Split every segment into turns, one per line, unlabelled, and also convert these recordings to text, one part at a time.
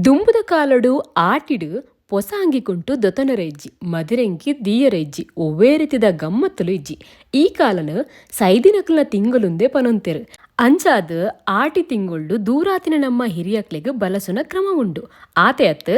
ದುಂಬುದ ಕಾಲಡು ಆಟಿಡು పొసాంగికుంటూ దొతనరెజ్జి మదిరెంకి దీయరెజ్జి ఒవ్వే ರೀತಿದ ಗಮ್ಮತ್ತಲು ಇಜ್ಜಿ ಈ ಕಾಲನ ಸೈದಿನಕಲ್ನ ತಿಂಗಳುಂದೇ ಪನೊಂತೆರು ಅಂಚಾದ ಆಟಿ ತಿಂಗೊಳ್ಳು ದೂರಾತಿನ ನಮ್ಮ ಹಿರಿಯಕ್ಲೆಗ್ ಬಲಸುನ ಕ್ರಮ ಉಂಡು ಆತೆ ಅತ್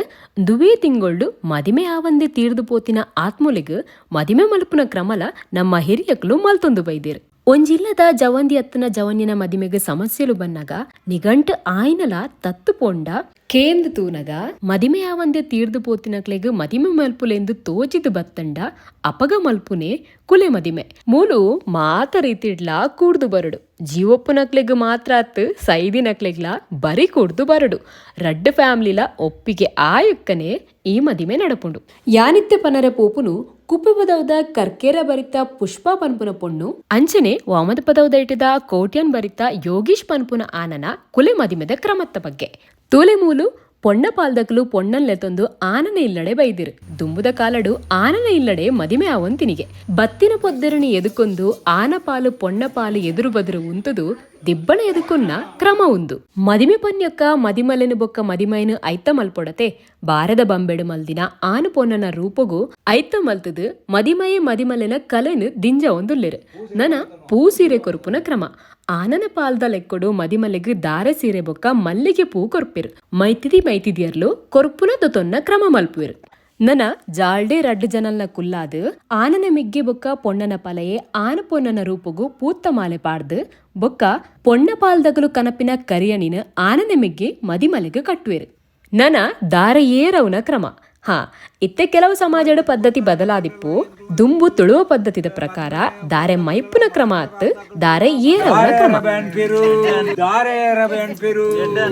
ದುವೇ ತಿಂಗೊಳ್ಳು ಮದಿಮೆ ಆವಂದೆ ತೀರ್ದು ಪೋತಿನ ಆತ್ಮುಲೆಗ್ ಮದಿಮೆ ಮಲ್ಪುನ ಕ್ರಮಲ ನಮ್ಮ ಹಿರಿಯಕ್ಲು ಮಲ್ತೊಂದು ಬೈದೇರು ಒಂಜಿಲ್ಲದ ಜವಂದಿ ಅತ್ತನ ಜವನ್ಯನ ಮದಿಮೆಗೆ ಸಮಸ್ಯೆಲು ಬನ್ನಗ ನಿಘಂಟ್ ಆಯ್ನಲ ತತ್ತು ಪೋಂಡ ಕೇಂದ್ ತೂನಗ ಮದಿಮೆ ಆವಂದೆ ತೀರ್ದು ಪೋತಿನಕ್ಲೆಗ್ ಮದಿಮೆ ಮಲ್ಪುಲೆಂದು ತೋಚಿದು ಬತ್ತಂಡ ಅಪಗ ಮಲ್ಪುನೆ ಕುಲೆ ಮದಿಮೆ ಮೂಲು ಮಾತ ರೀತಿಡ್ಲ ಕೂಡ್ದು ಬರಡು ಜೀವಪ್ಪನಕ್ಲೆಗ್ ಮಾತ್ರ ಅತ್ ಸೈದಿನಕ್ಲೆಗ್ಲ ಬರಿ ಕೂಡ್ದು ಬರಡು ರಡ್ಡ್ ಫ್ಯಾಮ್ಲಿಲ ಒಪ್ಪಿಗೆ ಆಯುಕ್ಕನೆ ಈ ಮದಿಮೆ ನಡಪುಂಡು ಯಾನಿತ್ಯ ಪನರ ಪೋಪುನು ಕುಪ್ಪೆ ಪದವದ ಕರ್ಕೇರ ಬರಿತ ಪುಷ್ಪ ಪನ್ಪುನ ಪೊಣ್ಣು ಅಂಚನೆ ವಾಮದ ಪದವದ ಇಟ್ಟಿದ ಕೋಟ್ಯನ್ ಬರಿತ ಯೋಗೀಶ್ ಪನ್ಪುನ ಆನನ ಕುಲೆ ಮದಿಮೆದ ಕ್ರಮತ್ತ ಬಗ್ಗೆ ತೂಲೆ ಮೂಲು ಪೊಣ್ಣ ಪಾಲ್ದಕ್ಲು ಪೊಣ್ಣನ್ಲೆತೊಂದು ಆನನ ಇಲ್ಲಡೆ ಬೈದಿರು ದುಂಬುದ ಕಾಲಡು ಆನನ ಇಲ್ಲಡೆ ಮದಿಮೆ ಆವಂತಿನಿಗೆ ಬತ್ತಿನ ಪೊದ್ದರಣಿ ಎದುಕೊಂದು ಆನ ಪಾಲು ಪೊಣ್ಣ ಪಾಲು ಎದುರು ಬದುರು ಉಂತದು ದಿಬ್ಬಣ ಎದುಕೊನ್ನ ಕ್ರಮ ಉಂದು ಮದಿಮೆ ಪನ್ಯಕ್ಕ ಮದಿಮಲೆನು ಬೊಕ್ಕ ಮದಿಮೈನು ಐತ ಮಲ್ಪೊಡತೆ ಬಾರದ ಬಂಬೆಡು ಮಲ್ದಿನ ಆನು ಪೊನ್ನನ ರೂಪಗೂ ಐತ ಮಲ್ತದು ಮದಿಮಯೇ ಮದಿಮಲೆನ ಕಲೆನು ದಿಂಜ ಒಂದುಲ್ಲೆರು ನನ ಪೂ ಸೀರೆ ಕೊರುಪುನ ಕ್ರಮ ಆನನ ಪಾಲ್ದ ಲೆಕ್ಕೊಡು ಮದಿಮಲೆಗ್ ದಾರೆ ಸೀರೆ ಬೊಕ್ಕ ಮಲ್ಲಿಗೆ ಪೂ ಕೊರ್ಪಿರು ಮೈತಿದಿಯರ್ಲು ಕೊರ್ಪುನ ದೊತೊನ್ನ ಕ್ರಮ ಮಲ್ಪುವೆರು ನನ ಜಾಲ್ಡೆ ರಡ್ಡು ಜನಲ್ನ ಕುಲ್ಲಾದು ಆನನ ಮಿಗ್ಗೆ ಬೊಕ್ಕ ಪೊಣ್ಣನ ಪಲೆಯೇ ಆನ ಪೊನ್ನನ ರೂಪಗೂ ಪೂತ್ತ ಮಾಲೆ ಪಾಡ್ದು ಬೊಕ್ಕ ಪೊಣ್ಣ ಪಾಲ್ದಗಲು ಕನಪಿನ ಕರಿಯಣಿನ ಆನನ ಮಿಗ್ಗೆ ಮದಿಮಲೆಗ್ ಕಟ್ಟುವೆರು ನನ ದಾರೆ ಏರವನ ಕ್ರಮ ಇತ್ತೆ ಕೆಲವು ಸಮಾಜದ ಪದ್ಧತಿ ಬದಲಾದಿಪ್ಪು ದುಂಬು ತುಳುವ ಪದ್ಧತಿದ ಪ್ರಕಾರ ದಾರೆ ಮೈಪುನ ಕ್ರಮ ಅತ್ ದಾರೆ ಏರವನ ಕ್ರಮ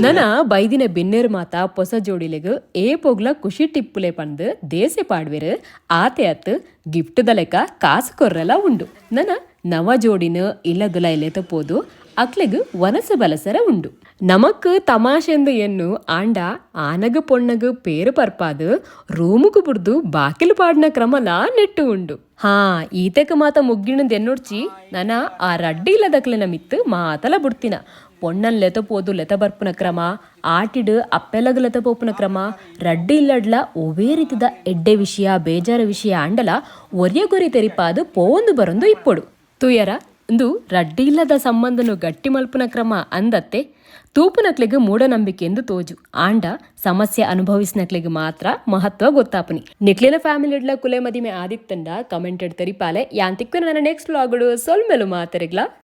ನನ ಬೈದಿನ ಬಿನ್ನೇರು ಮಾತ ಪೊಸ ಜೋಡಿಲೆಗ್ ಏ ಪೊಗ್ಲ ಖುಷಿ ಟಿಪ್ಪುಲೆ ಪಂದ್ ದೇಸೆ ಪಾಡ್ವೆರು ಆತೆ ಅತ್ ಗಿಫ್ಟ್ ದಲೆಕ ಕಾಸು ಕೊರ್ರೆಲ್ಲ ಉಂಡು ನನ ನವ ಜೋಡಿನ ಇಲ್ಲದುಲ ಎಲೆತಪೋದು ಅಕ್ಲೆಗ್ ವನಸ ಬಲಸರ ಉಂಡು ನಮಕ್ ತಮಾಷೆಂದು ಎನ್ನು ಆಂಡ ಆನಗ ಪೊಣ್ಣಗ ಪೇರು ಪರ್ಪಾದು ರೂಮುಗು ಬುಡ್ದು ಬಾಕಿಲು ಪಾಡ್ನ ಕ್ರಮಲ ನೆಟ್ಟು ಉಂಡು ಈತೆಕ ಮಾತ ಮುಗ್ಗಿಣದ್ ಎನ್ನೊಡ್ಚಿ ನನ ಆ ರಡ್ಡಿ ಇಲ್ಲದಕ್ಲೆನ ಮಿತ್ತು ಮಾತಲ ಬುಡ್ತಿನ ಪೊಣ್ಣನ್ ಲೆತಪೋದು ಲೆತ ಬರ್ಪುನ ಕ್ರಮ ಆಟಿಡು ಅಪ್ಪೆಲಗ ಲೆತಪೋಪುನ ಕ್ರಮ ರಡ್ಡಿ ಇಲ್ಲಡ್ಲ ಒವೇ ರೀತಿದ ಎಡ್ಡೆ ವಿಷಯ ಬೇಜಾರ ವಿಷಯ ಆಂಡಲ ಒರ್ಯಗೊರಿ ತೆರಿಪಾದು ಪೋವೊಂದು ಬರೊಂದು ಇಪ್ಪೊಡು ತುಯರ ಇಂದು ರಡ್ಡಿ ಇಲ್ಲದ ಸಂಬಂಧನು ಗಟ್ಟಿ ಮಲ್ಪುನ ಕ್ರಮ ಅಂದತ್ತೆ ತೂಪುನಕ್ಲೆಗ್ ಮೂಢನಂಬಿಕೆ ಎಂದು ತೋಜು ಆಂಡ ಸಮಸ್ಯೆ ಅನುಭವಿಸಿನಕ್ಲೆಗ್ ಮಾತ್ರ ಮಹತ್ವ ಗೊತ್ತಾಪನಿ ನಿಕ್ಲಿನ ಫ್ಯಾಮಿಲಿ ಕುಲೆ ಮದಿಮೆ ಆದಿತ್ತಂಡ ಕಮೆಂಟೆಡ್ ತೆರಿಪಾಲೆ ಯಾಂತಿಕ್ಕು ನನ್ನ ನೆಕ್ಸ್ಟ್ ವ್ಲಾಗುಡು ಸೊಲ್ಮೆಲು ಮಾತರಿಗ್ಲ